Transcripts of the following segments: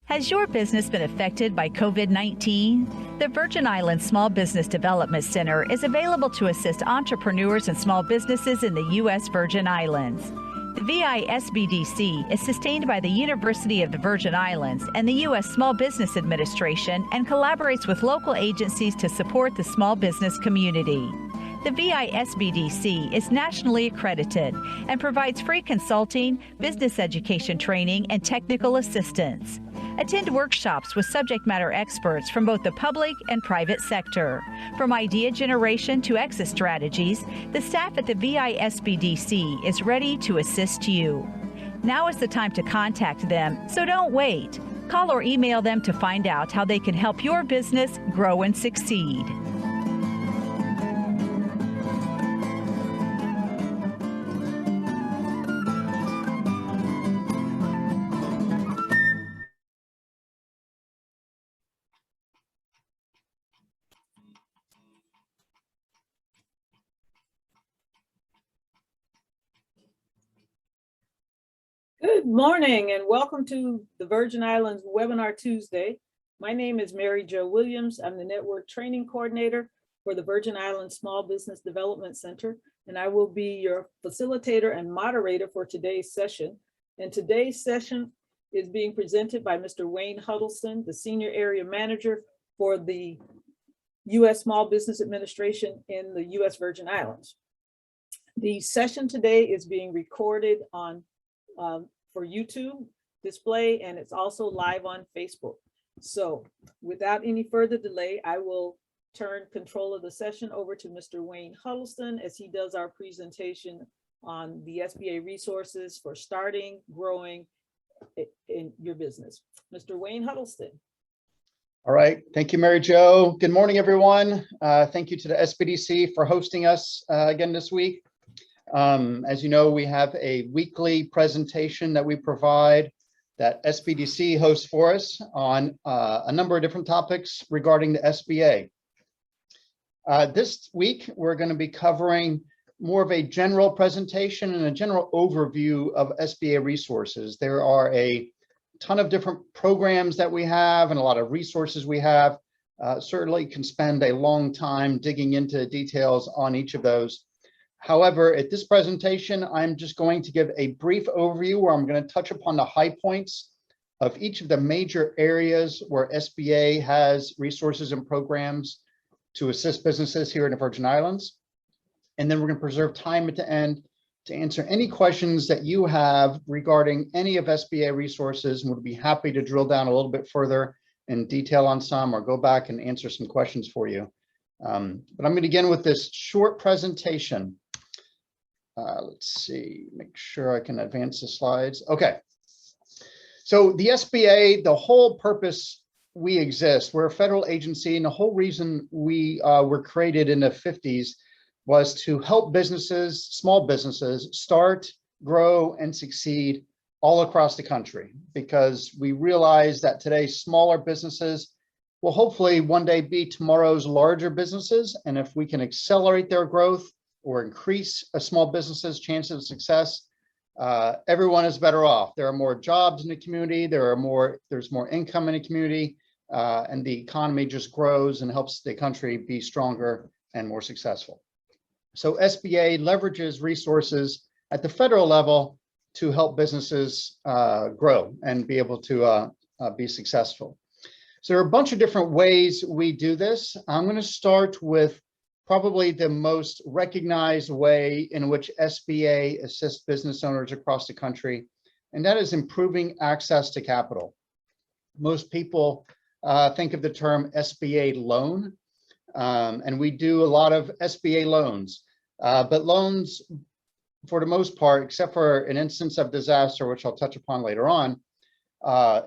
Has your business been affected by COVID-19? The Virgin Islands Small Business Development Center is available to assist entrepreneurs and small businesses in the U.S. Virgin Islands. The SBDC is sustained by the University of the Virgin Islands and the U.S. Small Business Administration and collaborates with local agencies to support the small business community. The SBDC is nationally accredited and provides free consulting, business education training, and technical assistance. Attend workshops with subject matter experts from both the public and private sector. From idea generation to exit strategies, the staff at the SBDC is ready to assist you. Now is the time to contact them, so don't wait. Call or email them to find out how they can help your business grow and succeed. Good morning and welcome to the Virgin Islands Webinar Tuesday. My name is Mary Jo Williams. I'm the Network Training Coordinator for the Virgin Islands Small Business Development Center, and I will be your facilitator and moderator for today's session. And today's session is being presented by Mr. Wayne Huddleston, the Senior Area Manager for the U.S. Small Business Administration in the U.S. Virgin Islands. The session today is being recorded on for YouTube display, and it's also live on Facebook. So without any further delay, I will turn control of the session over to Mr. Wayne Huddleston as he does our presentation on the SBA resources for starting, growing in your business. Mr. Wayne Huddleston. All right, thank you, Mary Jo. Good morning, everyone. Thank you to the SBDC for hosting us again this week. As you know, we have a weekly presentation that we provide that SBDC hosts for us on a number of different topics regarding the SBA. This week, we're going to be covering more of a general presentation and a general overview of SBA resources. There are a ton of different programs that we have and a lot of resources we have. Certainly can spend a long time digging into details on each of those. However, at this presentation, I'm just going to give a brief overview where I'm going to touch upon the high points of each of the major areas where SBA has resources and programs to assist businesses here in the Virgin Islands. And then we're going to preserve time at the end to answer any questions that you have regarding any of SBA resources, and we'll be happy to drill down a little bit further in detail on some or go back and answer some questions for you. But I'm going to begin with this short presentation. Let's see, make sure I can advance the slides. Okay. So the SBA, the whole purpose we exist, we're a federal agency, and the whole reason we were created in the 50s was to help businesses, small businesses, start, grow, and succeed all across the country, because we realize that today's smaller businesses will hopefully one day be tomorrow's larger businesses. And if we can accelerate their growth or increase a small business's chances of success, everyone is better off. There are more jobs in the community, there's more income in the community, and the economy just grows and helps the country be stronger and more successful. So SBA leverages resources at the federal level to help businesses grow and be able to be successful. So there are a bunch of different ways we do this. I'm going to start with probably the most recognized way in which SBA assists business owners across the country, and that is improving access to capital. Most people think of the term SBA loan, and we do a lot of SBA loans, but loans, for the most part, except for an instance of disaster, which I'll touch upon later on,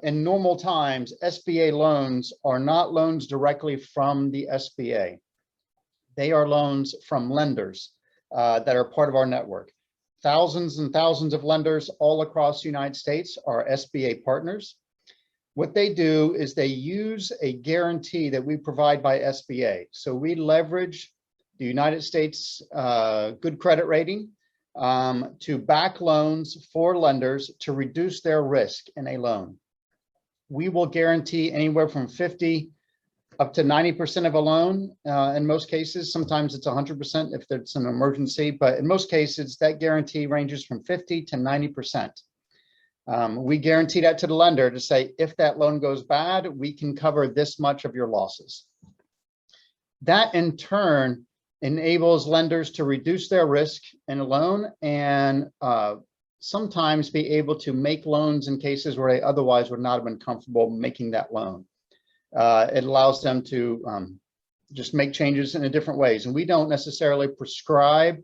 in normal times, SBA loans are not loans directly from the SBA. They are loans from lenders that are part of our network. Thousands and thousands of lenders all across the United States are SBA partners. What they do is they use a guarantee that we provide by SBA. So we leverage the United States good credit rating to back loans for lenders to reduce their risk in a loan. we will guarantee anywhere from 50 up to 90% of a loan. In most cases, sometimes it's 100% if it's an emergency, but in most cases, that guarantee ranges from 50 to 90%. We guarantee that to the lender to say, if that loan goes bad, we can cover this much of your losses. That in turn enables lenders to reduce their risk in a loan and sometimes be able to make loans in cases where they otherwise would not have been comfortable making that loan. It allows them to just make changes in different ways. And we don't necessarily prescribe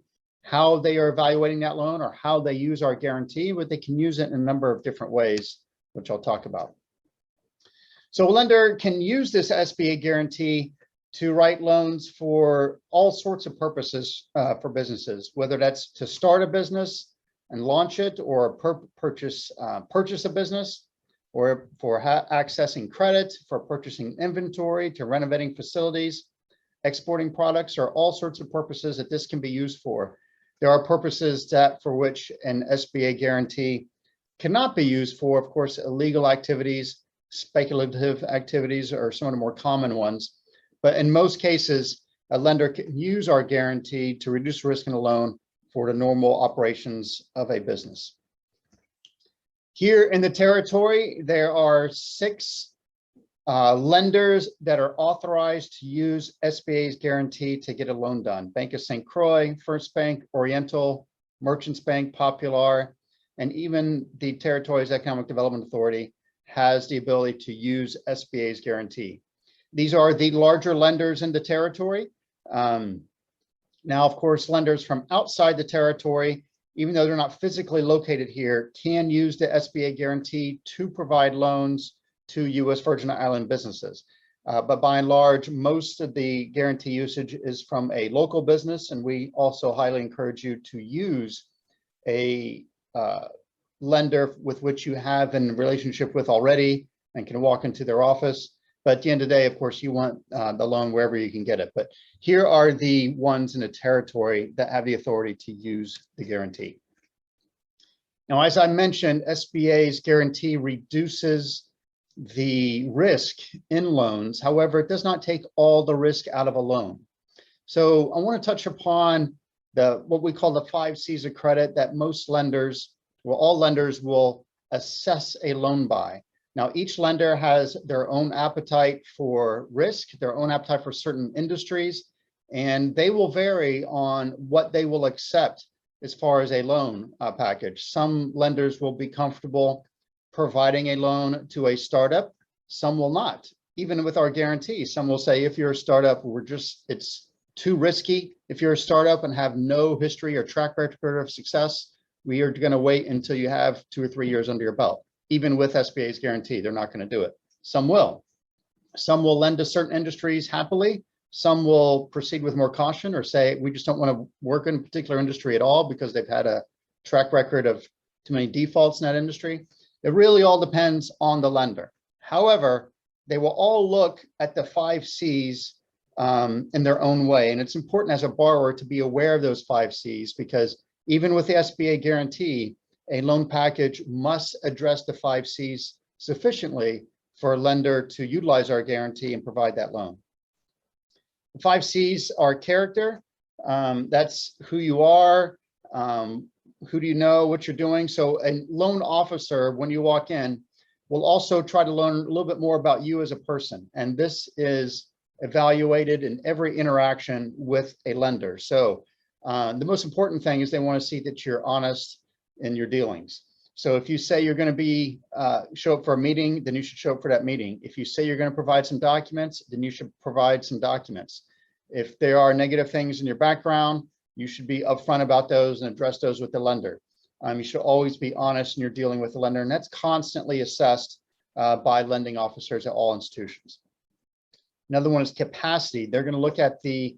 how they are evaluating that loan or how they use our guarantee, but they can use it in a number of different ways, which I'll talk about. So a lender can use this SBA guarantee to write loans for all sorts of purposes for businesses, whether that's to start a business and launch it, or purchase a business, or for accessing credit, for purchasing inventory, to renovating facilities, exporting products, or all sorts of purposes that this can be used for. There are purposes that for which an SBA guarantee cannot be used for. Of course, illegal activities, speculative activities are some of the more common ones. But in most cases, a lender can use our guarantee to reduce risk in a loan for the normal operations of a business. Here in the territory, there are 6 lenders that are authorized to use SBA's guarantee to get a loan done. Bank of St. Croix, First Bank, Oriental, Merchants Bank, Popular, and even the territory's Economic Development Authority has the ability to use SBA's guarantee. These are the larger lenders in the territory. Now, of course, lenders from outside the territory, even though they're not physically located here, can use the SBA guarantee to provide loans to U.S. Virgin Island businesses. But by and large, most of the guarantee usage is from a local business, and we also highly encourage you to use a lender with which you have a relationship with already and can walk into their office. But at the end of the day, of course, you want the loan wherever you can get it. But here are the ones in the territory that have the authority to use the guarantee. Now, as I mentioned, SBA's guarantee reduces the risk in loans. However, it does not take all the risk out of a loan. So I want to touch upon what we call the 5 C's of credit that most lenders, well, all lenders will assess a loan by. Now, each lender has their own appetite for risk, their own appetite for certain industries, and they will vary on what they will accept as far as a loan package. Some lenders will be comfortable providing a loan to a startup, some will not. Even with our guarantee, some will say, if you're a startup, it's too risky. If you're a startup and have no history or track record of success, we are going to wait until you have 2 or 3 years under your belt. Even with SBA's guarantee, they're not going to do it. Some will. Some will lend to certain industries happily. Some will proceed with more caution or say, we just don't want to work in a particular industry at all because they've had a track record of too many defaults in that industry. It really all depends on the lender. However, they will all look at the 5 C's in their own way. And it's important as a borrower to be aware of those 5 C's, because even with the SBA guarantee, a loan package must address the 5 C's sufficiently for a lender to utilize our guarantee and provide that loan. The 5 C's are character. That's who you are, who do you know, what you're doing. So a loan officer, when you walk in, will also try to learn a little bit more about you as a person. And this is evaluated in every interaction with a lender. So the most important thing is they want to see that you're honest in your dealings. So if you say you're going to be show up for a meeting, then you should show up for that meeting. If you say you're going to provide some documents, then you should provide some documents. If there are negative things in your background, you should be upfront about those and address those with the lender. You should always be honest in your dealing with the lender, and that's constantly assessed by lending officers at all institutions. Another one is capacity. They're going to look at the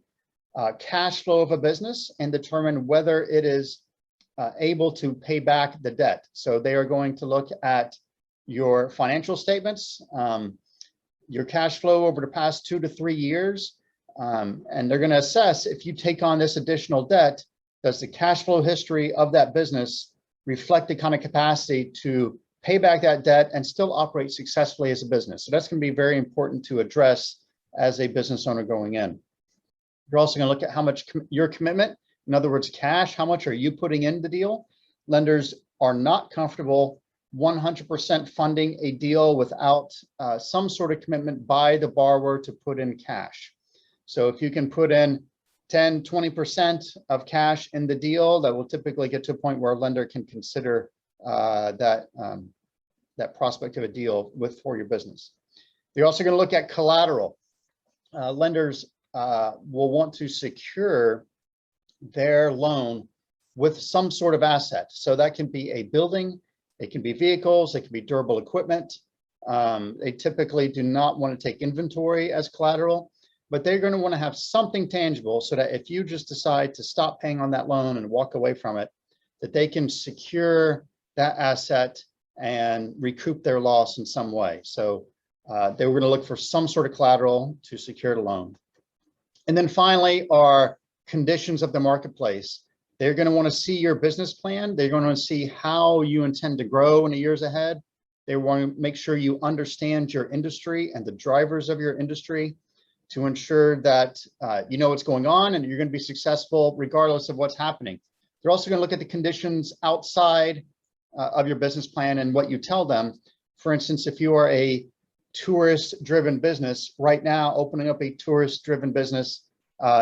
cash flow of a business and determine whether it is able to pay back the debt. So they are going to look at your financial statements, your cash flow over the past 2 to 3 years, and they're going to assess if you take on this additional debt, does the cash flow history of that business reflect the kind of capacity to pay back that debt, and still operate successfully as a business. So that's going to be very important to address as a business owner going in. You're also going to look at how much your commitment, in other words, cash, how much are you putting in the deal? Lenders are not comfortable 100% funding a deal without some sort of commitment by the borrower to put in cash. So if you can put in 10, 20% of cash in the deal, that will typically get to a point where a lender can consider that prospect of a deal for your business. You're also going to look at collateral. Lenders will want to secure their loan with some sort of asset. So that can be a building, it can be vehicles, it can be durable equipment. They typically do not want to take inventory as collateral, but they're going to want to have something tangible so that if you just decide to stop paying on that loan and walk away from it, that they can secure that asset and recoup their loss in some way. So they were going to look for some sort of collateral to secure the loan. And then finally are conditions of the marketplace. They're going to want to see your business plan. They're going to see how you intend to grow in the years ahead. They want to make sure you understand your industry and the drivers of your industry to ensure that you know what's going on and you're going to be successful regardless of what's happening. They're also going to look at the conditions outside of your business plan and what you tell them. For instance, if you are a tourist-driven business, right now opening up a tourist-driven business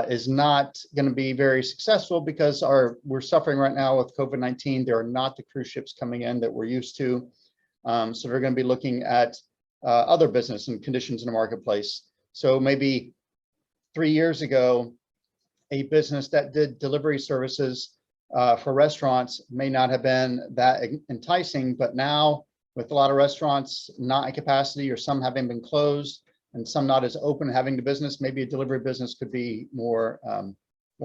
is not going to be very successful because we're suffering right now with COVID-19. There are not the cruise ships coming in that we're used to. So they're going to be looking at other business and conditions in the marketplace. So maybe 3 years ago, a business that did delivery services for restaurants may not have been that enticing, but now with a lot of restaurants not at capacity or some having been closed and some not as open having the business, maybe a delivery business could be more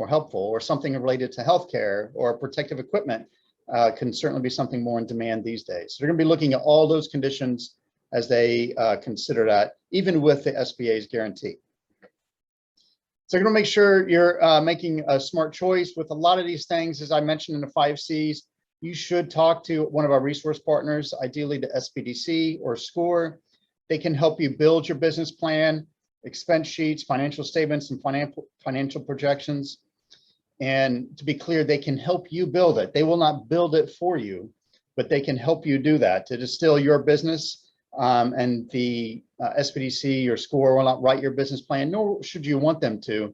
helpful, or something related to healthcare or protective equipment can certainly be something more in demand these days. So they're going to be looking at all those conditions as they consider that, even with the SBA's guarantee. So you're going to make sure you're making a smart choice with a lot of these things. As I mentioned in the 5 C's, you should talk to one of our resource partners, ideally the SBDC or SCORE. They can help you build your business plan, expense sheets, financial statements, and financial projections. And to be clear, they can help you build it. They will not build it for you, but they can help you do that. It is still your business. And the SBDC or SCORE will not write your business plan, nor should you want them to,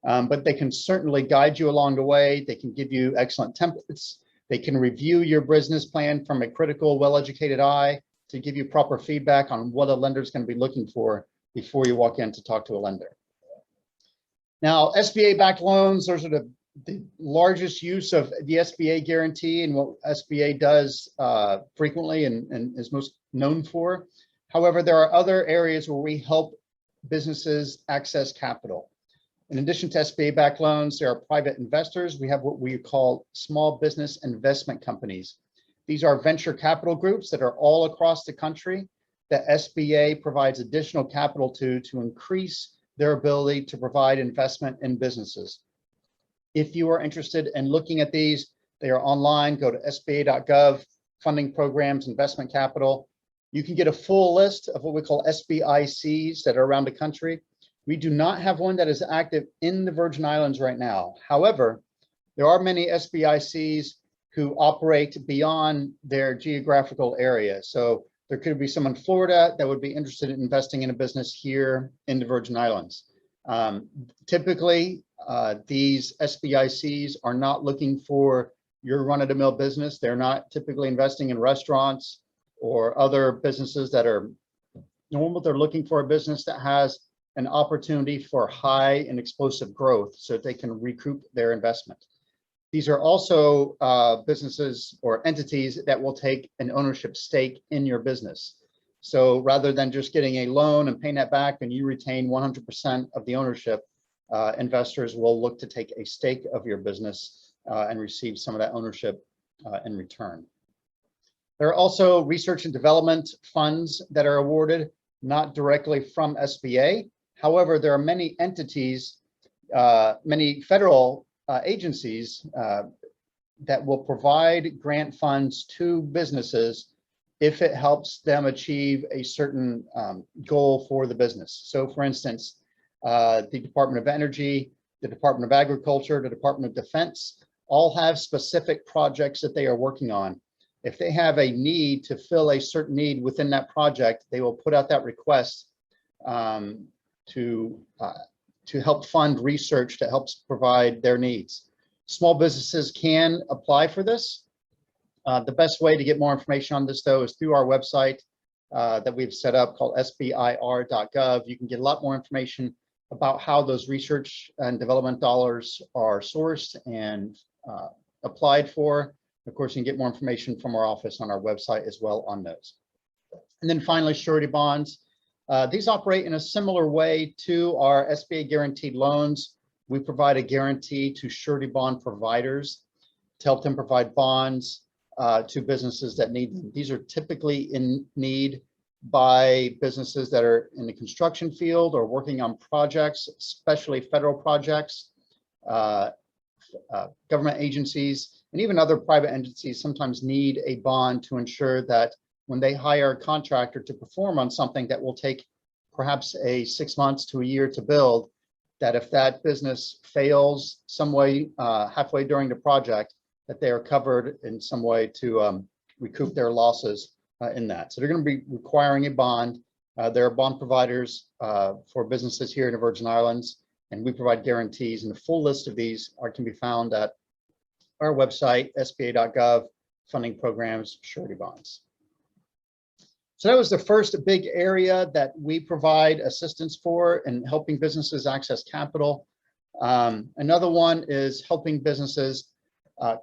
but they can certainly guide you along the way. They can give you excellent templates. They can review your business plan from a critical, well-educated eye to give you proper feedback on what a lender is going to be looking for before you walk in to talk to a lender. Now, SBA backed loans, those are the largest use of the SBA guarantee and what SBA does frequently and is most known for. However, there are other areas where we help businesses access capital. In addition to SBA backed loans, there are private investors. We have what we call small business investment companies. These are venture capital groups that are all across the country that SBA provides additional capital to increase their ability to provide investment in businesses. If you are interested in looking at these, they are online. Go to sba.gov, funding programs, investment capital. You can get a full list of what we call SBICs that are around the country. We do not have one that is active in the Virgin Islands right now. However, there are many SBICs who operate beyond their geographical area. So there could be someone in Florida that would be interested in investing in a business here in the Virgin Islands. Typically, these SBICs are not looking for your run-of-the-mill business. They're not typically investing in restaurants or other businesses that are normal. They're looking for a business that has an opportunity for high and explosive growth so that they can recoup their investment. These are also businesses or entities that will take an ownership stake in your business. So rather than just getting a loan and paying that back and you retain 100% of the ownership, investors will look to take a stake of your business and receive some of that ownership in return. There are also research and development funds that are awarded, not directly from SBA. However, there are many entities, many federal agencies that will provide grant funds to businesses if it helps them achieve a certain goal for the business. So for instance, the Department of Energy, the Department of Agriculture, the Department of Defense, all have specific projects that they are working on. If they have a need to fill a certain need within that project, they will put out that request to help fund research that helps provide their needs. Small businesses can apply for this. The best way to get more information on this, though, is through our website that we've set up called sbir.gov. You can get a lot more information about how those research and development dollars are sourced and applied for. Of course, you can get more information from our office on our website as well on those. And then finally, surety bonds. These operate in a similar way to our SBA guaranteed loans. We provide a guarantee to surety bond providers to help them provide bonds to businesses that need them. These are typically in need by businesses that are in the construction field or working on projects, especially federal projects, government agencies, and even other private entities sometimes need a bond to ensure that when they hire a contractor to perform on something that will take perhaps 6 months to a year to build, that if that business fails some way halfway during the project, that they are covered in some way to recoup their losses in that. So they're going to be requiring a bond. There are bond providers for businesses here in the Virgin Islands, and we provide guarantees. And the full list of these can be found at our website, sba.gov, funding programs, surety bonds. So that was the first big area that we provide assistance for in helping businesses access capital. Another one is helping businesses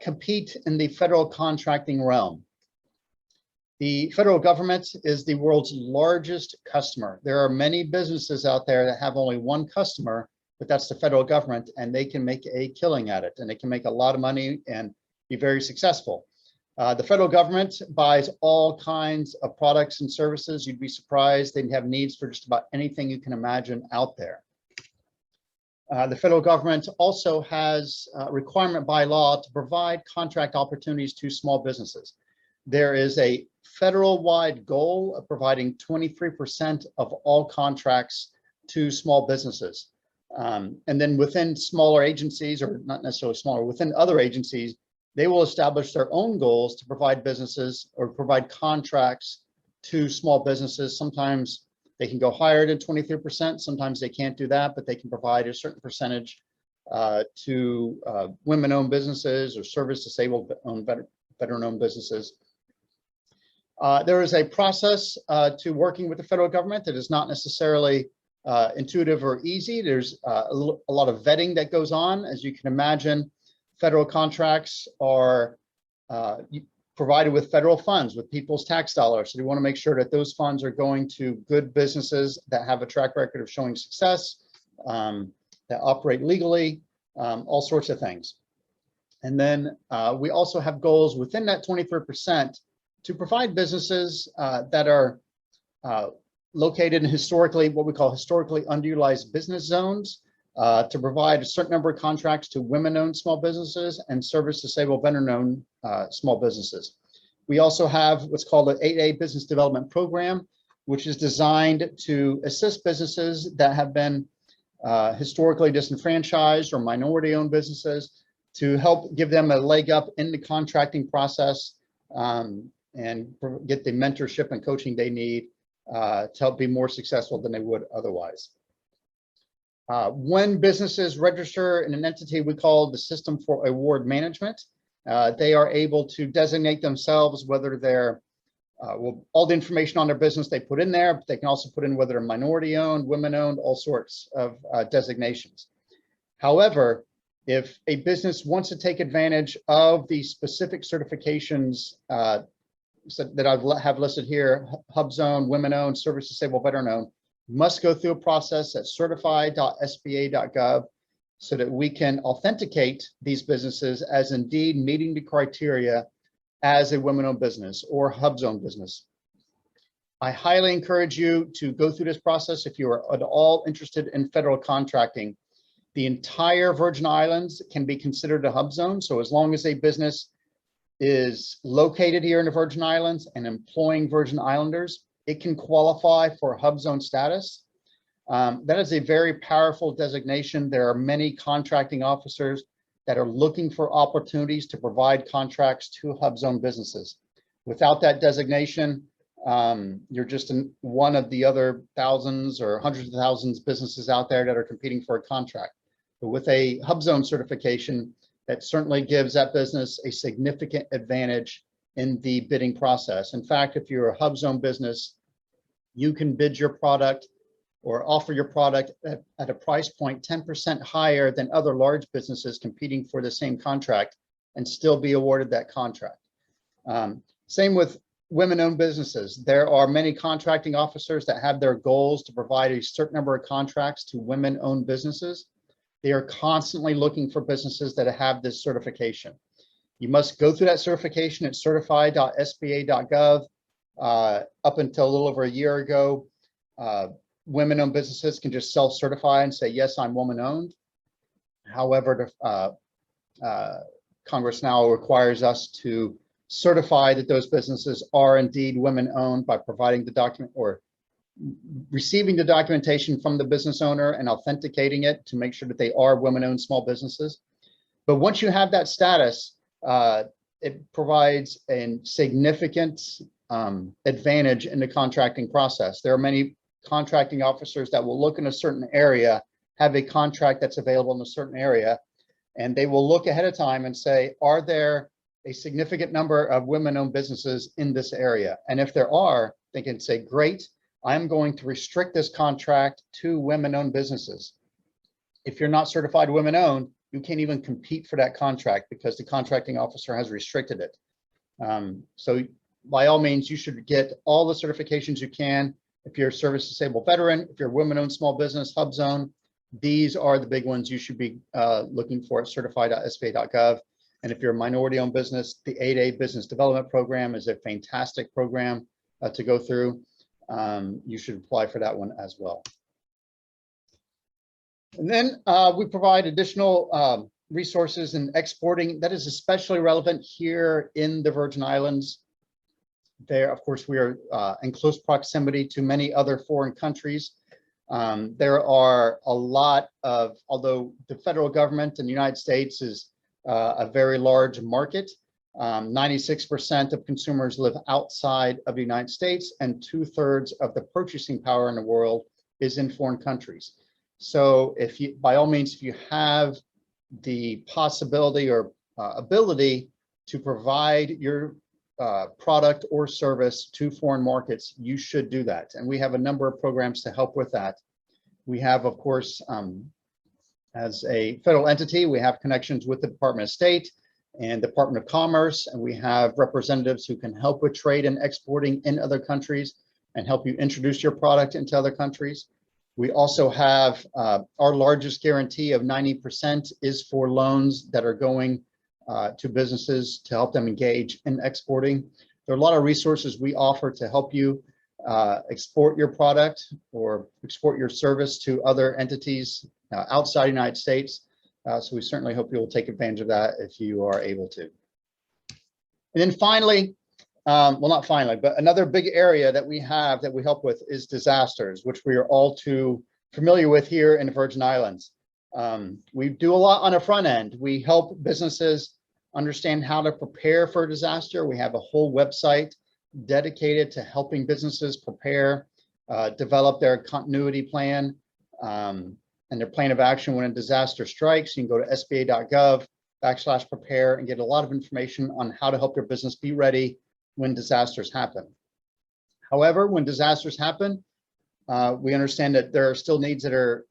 compete in the federal contracting realm. The federal government is the world's largest customer. There are many businesses out there that have only one customer, but that's the federal government, and they can make a killing at it, and they can make a lot of money and be very successful. The federal government buys all kinds of products and services. You'd be surprised. They have needs for just about anything you can imagine out there. The federal government also has a requirement by law to provide contract opportunities to small businesses. There is a federal-wide goal of providing 23% of all contracts to small businesses. And then within smaller agencies, or not necessarily smaller, within other agencies, they will establish their own goals to provide businesses or provide contracts to small businesses. Sometimes they can go higher than 23%. Sometimes they can't do that, but they can provide a certain percentage to women-owned businesses or service-disabled veteran-owned businesses. There is a process to working with the federal government that is not necessarily intuitive or easy. There's a lot of vetting that goes on. As you can imagine, federal contracts are provided with federal funds, with people's tax dollars. So we want to make sure that those funds are going to good businesses that have a track record of showing success, that operate legally, all sorts of things. And then we also have goals within that 23% to provide businesses that are located in what we call historically underutilized business zones, to provide a certain number of contracts to women-owned small businesses and service-disabled veteran-owned small businesses. We also have what's called an 8A Business Development Program, which is designed to assist businesses that have been historically disenfranchised or minority-owned businesses, to help give them a leg up in the contracting process and get the mentorship and coaching they need to help be more successful than they would otherwise. When businesses register in an entity we call the System for Award Management, they are able to designate themselves whether they're, all the information on their business they put in there, but they can also put in whether they're minority owned, women owned, all sorts of designations. However, if a business wants to take advantage of the specific certifications that I have listed here, hub zone, women owned, service disabled, veteran owned, must go through a process at certify.sba.gov so that we can authenticate these businesses as indeed meeting the criteria as a women-owned business or hub zone business. I highly encourage you to go through this process if you are at all interested in federal contracting. The entire Virgin Islands can be considered a hub zone. So as long as a business is located here in the Virgin Islands and employing Virgin Islanders, it can qualify for hub zone status. That is a very powerful designation. There are many contracting officers that are looking for opportunities to provide contracts to hub zone businesses. Without that designation, you're just one of the other thousands or hundreds of thousands of businesses out there that are competing for a contract. But with a hub zone certification, that certainly gives that business a significant advantage in the bidding process. In fact, if you're a hub zone business, you can bid your product or offer your product at a price point 10% higher than other large businesses competing for the same contract and still be awarded that contract. Same with women-owned businesses. There are many contracting officers that have their goals to provide a certain number of contracts to women-owned businesses. They are constantly looking for businesses that have this certification. You must go through that certification at certify.sba.gov. Up until a little over a year ago, women-owned businesses can just self-certify and say, yes, I'm woman-owned. However, Congress now requires us to certify that those businesses are indeed women-owned by providing the document or receiving the documentation from the business owner and authenticating it to make sure that they are women-owned small businesses. But once you have that status, it provides a significant advantage in the contracting process. There are many contracting officers that will look in a certain area, have a contract that's available in a certain area, and they will look ahead of time and say, are there a significant number of women-owned businesses in this area? And if there are, they can say, great, I'm going to restrict this contract to women-owned businesses. If you're not certified women-owned, you can't even compete for that contract because the contracting officer has restricted it. So by all means, you should get all the certifications you can. If you're a service disabled veteran, if you're a women-owned small business, hub zone, these are the big ones you should be looking for at certify.sba.gov. And if you're a minority-owned business, the 8A Business Development Program is a fantastic program to go through. You should apply for that one as well. And then we provide additional resources in exporting. That is especially relevant here in the Virgin Islands. There, of course, we are in close proximity to many other foreign countries. There are a lot of, although the federal government in the United States is a very large market, 96% of consumers live outside of the United States, and 2/3 of the purchasing power in the world is in foreign countries. So if you, by all means, if you have the possibility or ability to provide your product or service to foreign markets, you should do that. And we have a number of programs to help with that. We have, of course, as a federal entity, we have connections with the Department of State and Department of Commerce, and we have representatives who can help with trade and exporting in other countries and help you introduce your product into other countries. We also have our largest guarantee of 90% is for loans that are going to businesses to help them engage in exporting. There are a lot of resources we offer to help you export your product or export your service to other entities outside the United States. So we certainly hope you will take advantage of that if you are able to. And then finally, well, not finally, but another big area that we have that we help with is disasters, which we are all too familiar with here in the Virgin Islands. We do a lot on the front end. We help businesses understand how to prepare for a disaster. We have a whole website dedicated to helping businesses prepare, develop their continuity plan and their plan of action when a disaster strikes. You can go to sba.gov/prepare and get a lot of information on how to help your business be ready when disasters happen. However, when disasters happen, we understand that there are still needs that are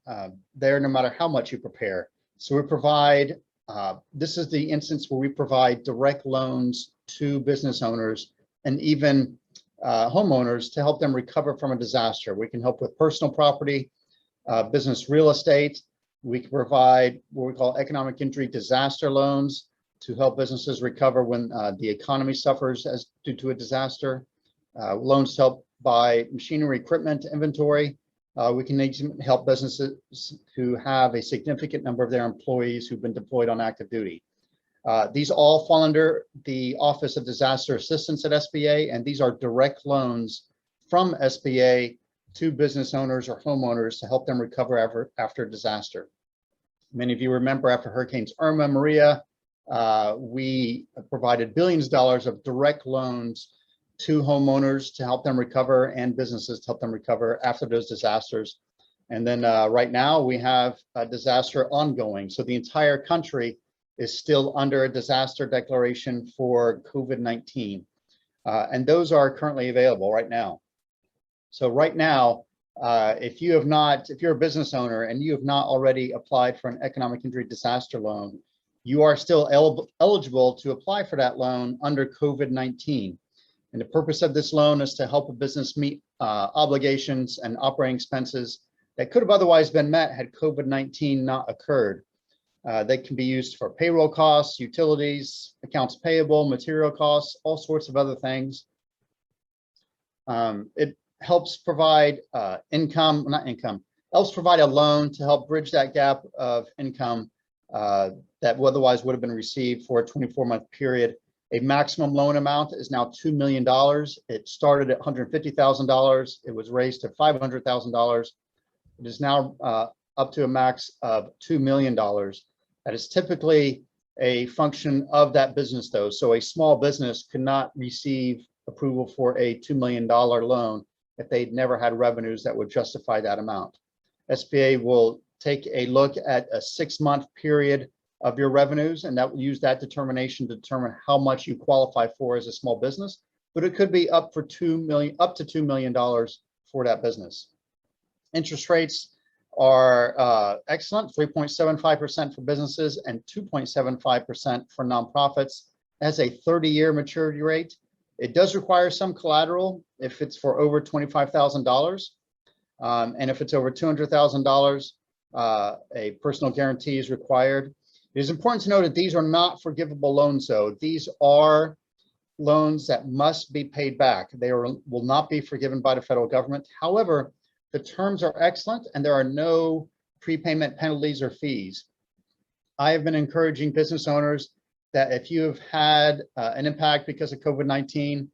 there no matter how much you prepare. So we provide, this is the instance where we provide direct loans to business owners and even homeowners to help them recover from a disaster. We can help with personal property, business real estate. We can provide what we call economic injury disaster loans to help businesses recover when the economy suffers as due to a disaster. Loans to help buy machinery, equipment, inventory. We can help businesses who have a significant number of their employees who've been deployed on active duty. These all fall under the Office of Disaster Assistance at SBA, and these are direct loans from SBA to business owners or homeowners to help them recover after disaster. Many of you remember after Hurricanes Irma and Maria, we provided billions of dollars of direct loans to homeowners to help them recover and businesses to help them recover after those disasters. And then right now we have a disaster ongoing. So the entire country is still under a disaster declaration for COVID-19. And those are currently available right now. So right now, if you're a business owner and you have not already applied for an economic injury disaster loan, you are still eligible to apply for that loan under COVID-19. And the purpose of this loan is to help a business meet obligations and operating expenses that could have otherwise been met had COVID-19 not occurred. They can be used for payroll costs, utilities, accounts payable, material costs, all sorts of other things. It helps provide helps provide a loan to help bridge that gap of income that otherwise would have been received for a 24-month period. A maximum loan amount is now $2 million. It started at $150,000. It was raised to $500,000. It is now up to a max of $2 million. That is typically a function of that business though. So a small business could not receive approval for a $2 million loan if they'd never had revenues that would justify that amount. SBA will take a look at a 6-month period of your revenues, and that will use that determination to determine how much you qualify for as a small business, but it could be up to $2 million for that business. Interest rates are excellent, 3.75% for businesses and 2.75% for nonprofits. It has a 30-year maturity rate. It does require some collateral if it's for over $25,000. And if it's over $200,000, a personal guarantee is required. It is important to note that these are not forgivable loans, though. These are loans that must be paid back. They will not be forgiven by the federal government. However, the terms are excellent and there are no prepayment penalties or fees. I have been encouraging business owners that if you have had an impact because of COVID-19,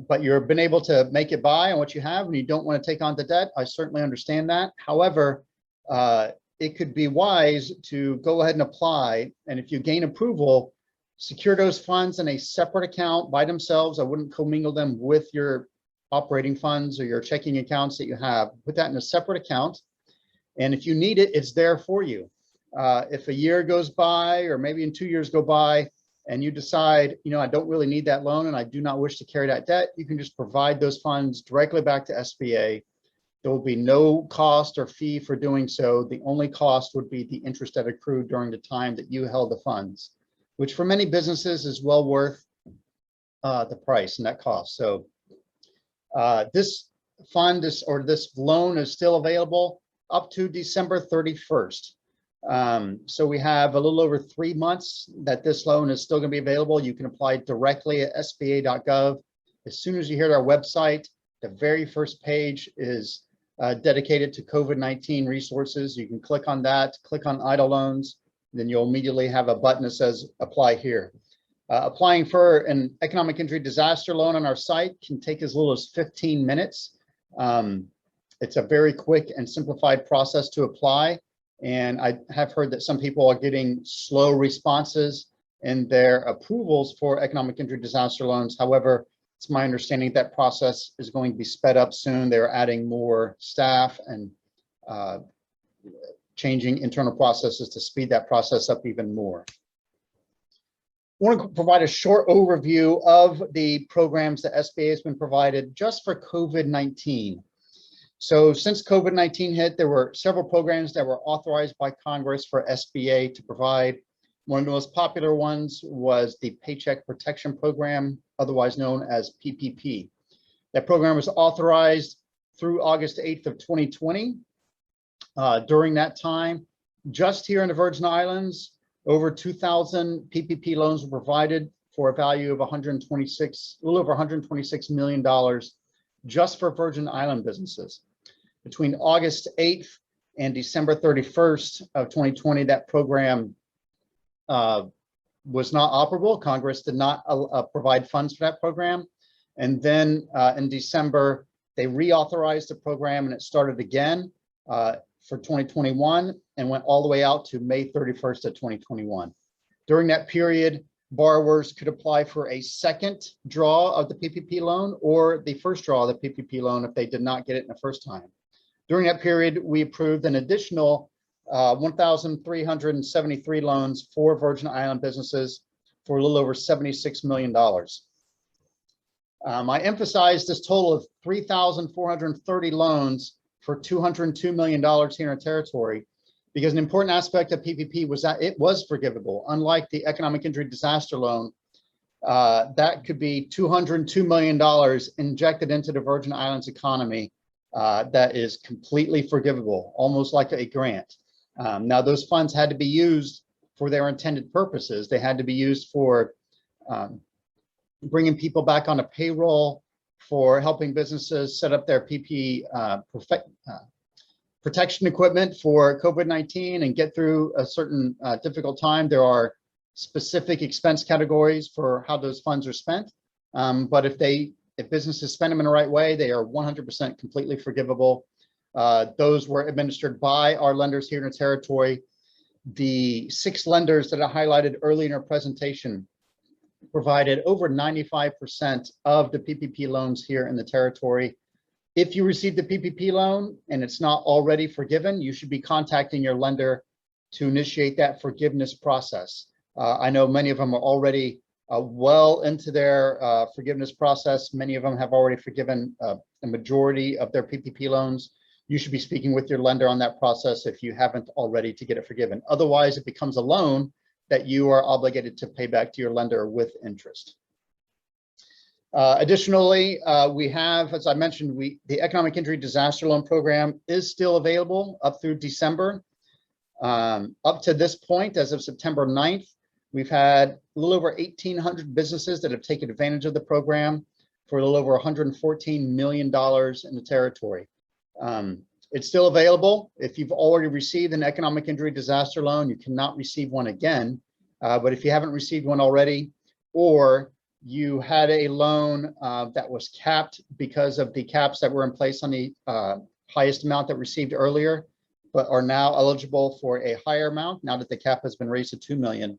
but you've been able to make it by on what you have and you don't want to take on the debt, I certainly understand that. However, it could be wise to go ahead and apply. And if you gain approval, secure those funds in a separate account by themselves. I wouldn't commingle them with your operating funds or your checking accounts that you have. Put that in a separate account. And if you need it, it's there for you. If a year goes by, or maybe in 2 years go by, and you decide, I don't really need that loan and I do not wish to carry that debt, you can just provide those funds directly back to SBA. There will be no cost or fee for doing so. The only cost would be the interest that accrued during the time that you held the funds, which for many businesses is well worth the price and that cost. So this loan is still available up to December 31st. So we have a little over 3 months that this loan is still going to be available. You can apply directly at sba.gov. As soon as you hear our website, the very first page is dedicated to COVID-19 resources. You can click on that, click on idle loans, then you'll immediately have a button that says apply here. Applying for an economic injury disaster loan on our site can take as little as 15 minutes. It's a very quick and simplified process to apply. And I have heard that some people are getting slow responses in their approvals for economic injury disaster loans. However, it's my understanding that process is going to be sped up soon. They're adding more staff and changing internal processes to speed that process up even more. I want to provide a short overview of the programs that SBA has been provided just for COVID-19. So since COVID-19 hit, there were several programs that were authorized by Congress for SBA to provide. One of the most popular ones was the Paycheck Protection Program, otherwise known as PPP. That program was authorized through August 8th of 2020. During that time, just here in the Virgin Islands, over 2,000 PPP loans were provided for a value of a little over $126 million just for Virgin Island businesses. Between August 8th and December 31st of 2020, that program was not operable. Congress did not provide funds for that program. And then in December, they reauthorized the program and it started again for 2021 and went all the way out to May 31st of 2021. During that period, borrowers could apply for a second draw of the PPP loan or the first draw of the PPP loan if they did not get it in the first time. During that period, we approved an additional 1,373 loans for Virgin Island businesses for a little over $76 million. I emphasized this total of 3,430 loans for $202 million here in the territory, because an important aspect of PPP was that it was forgivable. Unlike the economic injury disaster loan, that could be $202 million injected into the Virgin Islands economy that is completely forgivable, almost like a grant. Now, those funds had to be used for their intended purposes. They had to be used for bringing people back on a payroll, for helping businesses set up their PPE protection equipment for COVID-19 and get through a certain difficult time. There are specific expense categories for how those funds are spent. But if businesses spend them in the right way, they are 100% completely forgivable. Those were administered by our lenders here in the territory. The 6 lenders that I highlighted early in our presentation provided over 95% of the PPP loans here in the territory. If you received the PPP loan and it's not already forgiven, you should be contacting your lender to initiate that forgiveness process. I know many of them are already well into their forgiveness process. Many of them have already forgiven a majority of their PPP loans. You should be speaking with your lender on that process if you haven't already to get it forgiven. Otherwise, it becomes a loan that you are obligated to pay back to your lender with interest. Additionally, we have, as I mentioned, the Economic Injury Disaster Loan Program is still available up through December. Up to this point, as of September 9th, we've had a little over 1,800 businesses that have taken advantage of the program for a little over $114 million in the territory. It's still available. If you've already received an economic injury disaster loan, you cannot receive one again. But if you haven't received one already, or you had a loan that was capped because of the caps that were in place on the highest amount that received earlier, but are now eligible for a higher amount, now that the cap has been raised to 2 million,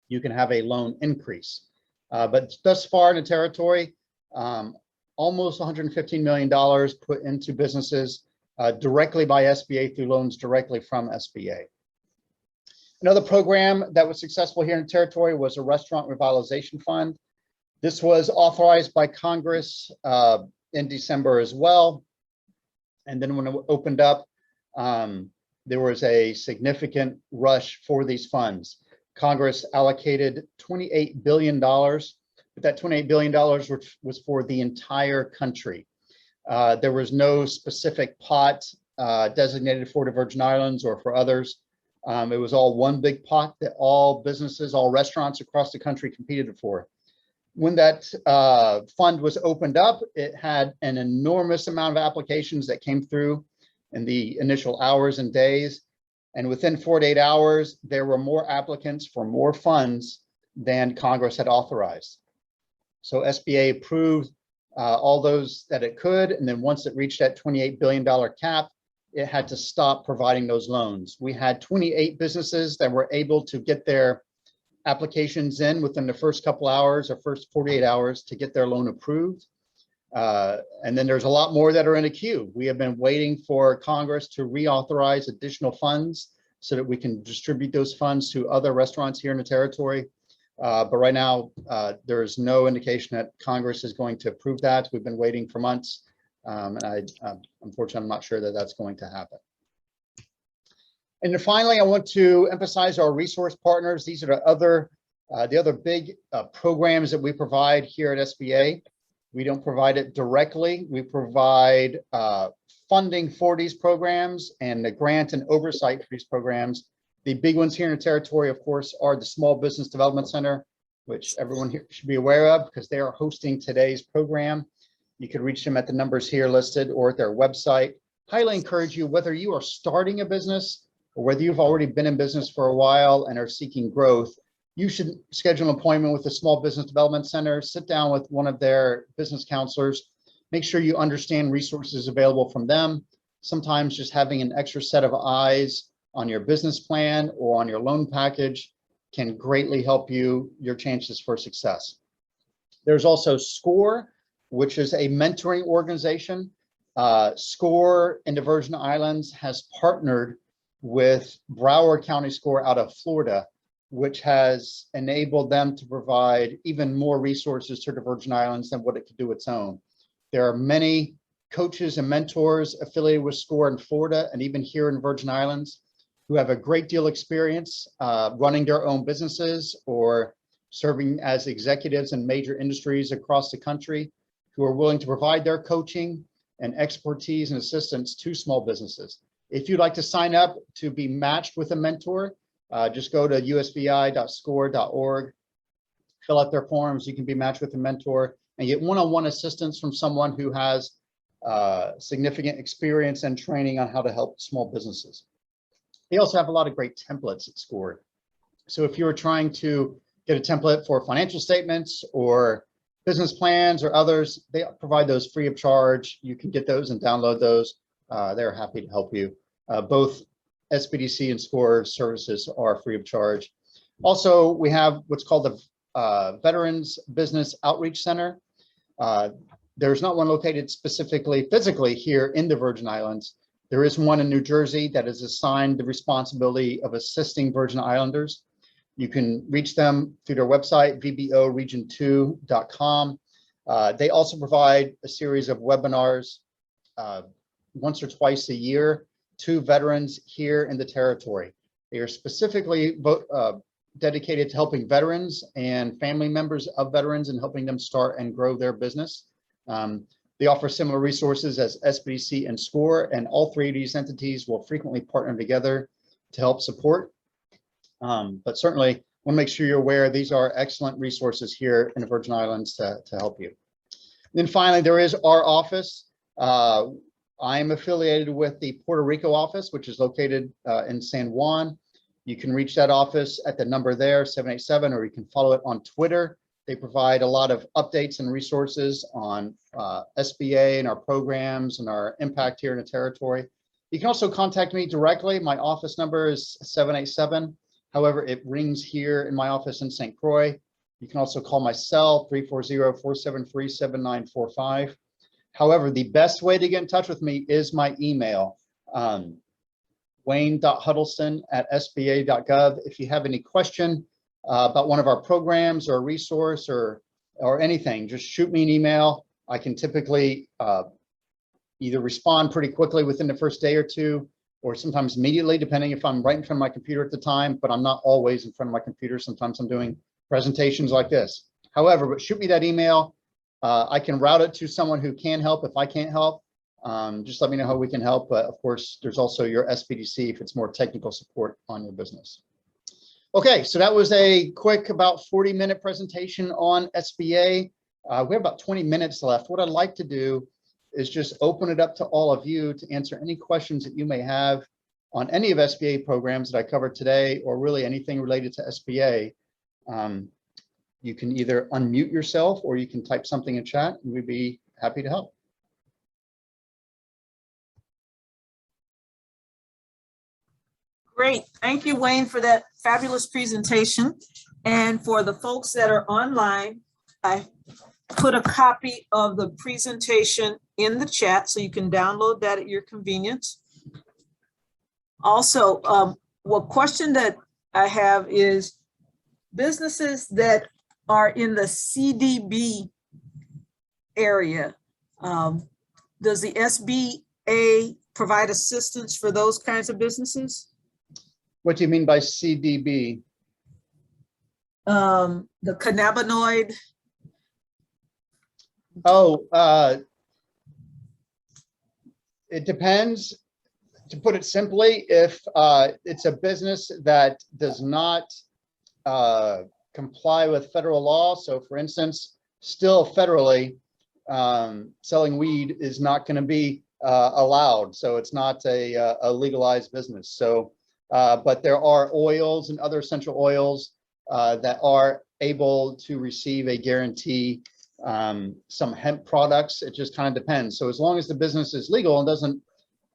you can have a loan increase. But thus far in the territory, almost $115 million put into businesses directly by SBA through loans directly from SBA. Another program that was successful here in the territory was a Restaurant Revitalization Fund. This was authorized by Congress in December as well. And then when it opened up, there was a significant rush for these funds. Congress allocated $28 billion, but that $28 billion was for the entire country. There was no specific pot designated for the Virgin Islands or for others. It was all one big pot that all businesses, all restaurants across the country competed for. When that fund was opened up, it had an enormous amount of applications that came through in the initial hours and days. And within 48 hours, there were more applicants for more funds than Congress had authorized. So SBA approved all those that it could. And then once it reached that $28 billion cap, it had to stop providing those loans. We had 28 businesses that were able to get their applications in within the first couple hours or first 48 hours to get their loan approved. And then there's a lot more that are in a queue. We have been waiting for Congress to reauthorize additional funds so that we can distribute those funds to other restaurants here in the territory. But right now, there is no indication that Congress is going to approve that. We've been waiting for months. And unfortunately, I'm not sure that that's going to happen. And then finally, I want to emphasize our resource partners. These are the other big programs that we provide here at SBA. We don't provide it directly. We provide funding for these programs and the grant and oversight for these programs. The big ones here in the territory, of course, are the Small Business Development Center, which everyone here should be aware of because they are hosting today's program. You can reach them at the numbers here listed or at their website. Highly encourage you, whether you are starting a business or whether you've already been in business for a while and are seeking growth, you should schedule an appointment with the Small Business Development Center, sit down with one of their business counselors, make sure you understand resources available from them. Sometimes just having an extra set of eyes on your business plan or on your loan package can greatly help your chances for success. There's also SCORE, which is a mentoring organization. SCORE in the Virgin Islands has partnered with Broward County SCORE out of Florida, which has enabled them to provide even more resources to the Virgin Islands than what it could do its own. There are many coaches and mentors affiliated with SCORE in Florida and even here in the Virgin Islands who have a great deal of experience running their own businesses or serving as executives in major industries across the country, who are willing to provide their coaching and expertise and assistance to small businesses. If you'd like to sign up to be matched with a mentor, just go to usbi.score.org, fill out their forms. You can be matched with a mentor and get one-on-one assistance from someone who has significant experience and training on how to help small businesses. They also have a lot of great templates at SCORE. So if you're trying to get a template for financial statements or business plans or others, they provide those free of charge. You can get those and download those. They're happy to help you. Both SBDC and SCORE services are free of charge. Also, we have what's called the Veterans Business Outreach Center. There's not one located specifically physically here in the Virgin Islands. There is one in New Jersey that is assigned the responsibility of assisting Virgin Islanders. You can reach them through their website, vboregion2.com. They also provide a series of webinars once or twice a year to veterans here in the territory. They are specifically dedicated to helping veterans and family members of veterans and helping them start and grow their business. They offer similar resources as SBDC and SCORE, and all three of these entities will frequently partner together to help support. But certainly want to make sure you're aware these are excellent resources here in the Virgin Islands to help you. And then finally, there is our office. I am affiliated with the Puerto Rico office, which is located in San Juan. You can reach that office at the number there, 787, or you can follow it on Twitter. They provide a lot of updates and resources on SBA and our programs and our impact here in the territory. You can also contact me directly. My office number is 787. However, it rings here in my office in St. Croix. You can also call my cell, 340-473-7945. However, the best way to get in touch with me is my email, wayne.huddleston@sba.gov. If you have any question about one of our programs or a resource or anything, just shoot me an email. I can typically either respond pretty quickly within the first day or two, or sometimes immediately, depending if I'm right in front of my computer at the time, but I'm not always in front of my computer. Sometimes I'm doing presentations like this. However, but shoot me that email. I can route it to someone who can help if I can't help. Just let me know how we can help. But of course, there's also your SBDC if it's more technical support on your business. Okay, so that was a quick about 40-minute presentation on SBA. We have about 20 minutes left. What I'd like to do is just open it up to all of you to answer any questions that you may have on any of SBA programs that I covered today, or really anything related to SBA. You can either unmute yourself or you can type something in chat, and we'd be happy to help. Great. Thank you, Wayne, for that fabulous presentation. And for the folks that are online, I put a copy of the presentation in the chat so you can download that at your convenience. Also, one question that I have is businesses that are in the CDB area, does the SBA provide assistance for those kinds of businesses? What do you mean by CDB? The cannabinoid. Oh, it depends. To put it simply, if it's a business that does not comply with federal law, so for instance, still federally, selling weed is not going to be allowed. So it's not a legalized business. So, but there are oils and other essential oils that are able to receive a guarantee. Some hemp products, it just kind of depends. So as long as the business is legal and doesn't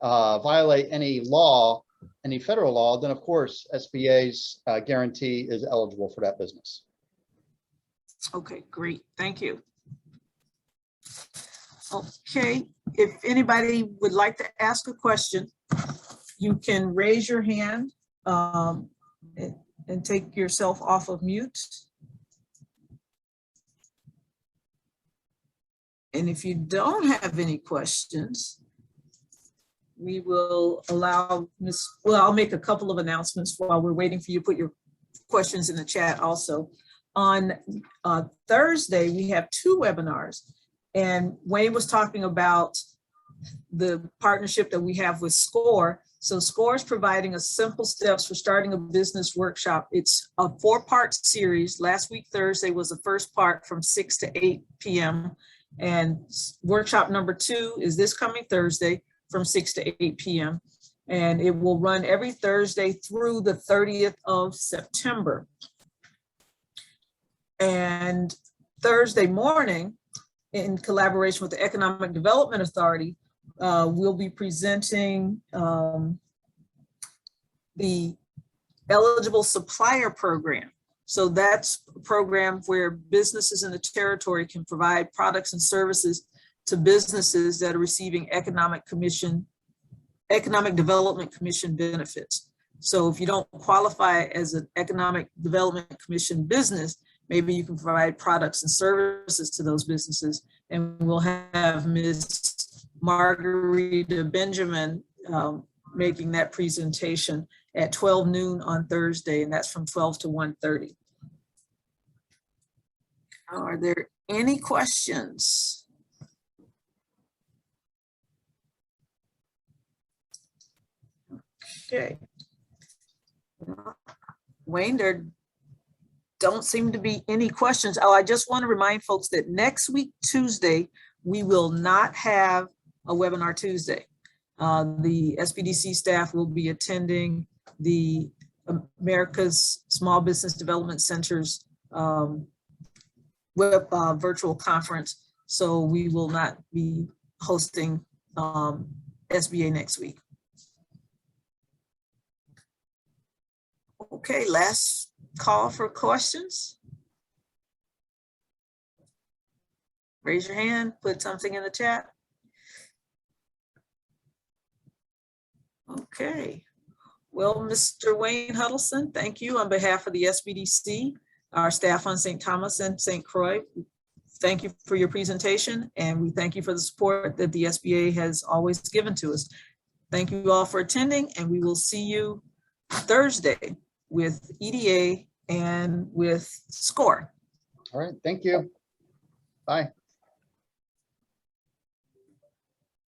violate any law, any federal law, then of course SBA's guarantee is eligible for that business. Okay, great. Thank you. Okay, if anybody would like to ask a question, you can raise your hand and take yourself off of mute. And if you don't have any questions, we will allow I'll make a couple of announcements while we're waiting for you to put your questions in the chat also. On Thursday, we have 2 webinars, and Wayne was talking about the partnership that we have with SCORE. So SCORE is providing a simple steps for starting a business workshop. It's a 4-part series. Last week, Thursday, was the first part from 6 to 8 p.m. And workshop number 2 is this coming Thursday from 6 to 8 p.m. And it will run every Thursday through the 30th of September. And Thursday morning, in collaboration with the Economic Development Authority, we'll be presenting the Eligible Supplier Program. So that's a program where businesses in the territory can provide products and services to businesses that are receiving Economic Development Commission benefits. So if you don't qualify as an Economic Development Commission business, maybe you can provide products and services to those businesses. And we'll have Ms. Margarita Benjamin making that presentation at 12 noon on Thursday, and that's from 12 to 1:30. Are there any questions? Okay. Wayne, there don't seem to be any questions. Oh, I just want to remind folks that next week, Tuesday, we will not have a webinar Tuesday. The SBDC staff will be attending the America's Small Business Development Center's virtual conference. So we will not be hosting SBA next week. Okay, last call for questions. Raise your hand, put something in the chat. Okay, well, Mr. Wayne Huddleston, thank you on behalf of the SBDC, our staff on St. Thomas and St. Croix. Thank you for your presentation, and we thank you for the support that the SBA has always given to us. Thank you all for attending, and we will see you Thursday with EDA and with SCORE. All right, thank you. Bye.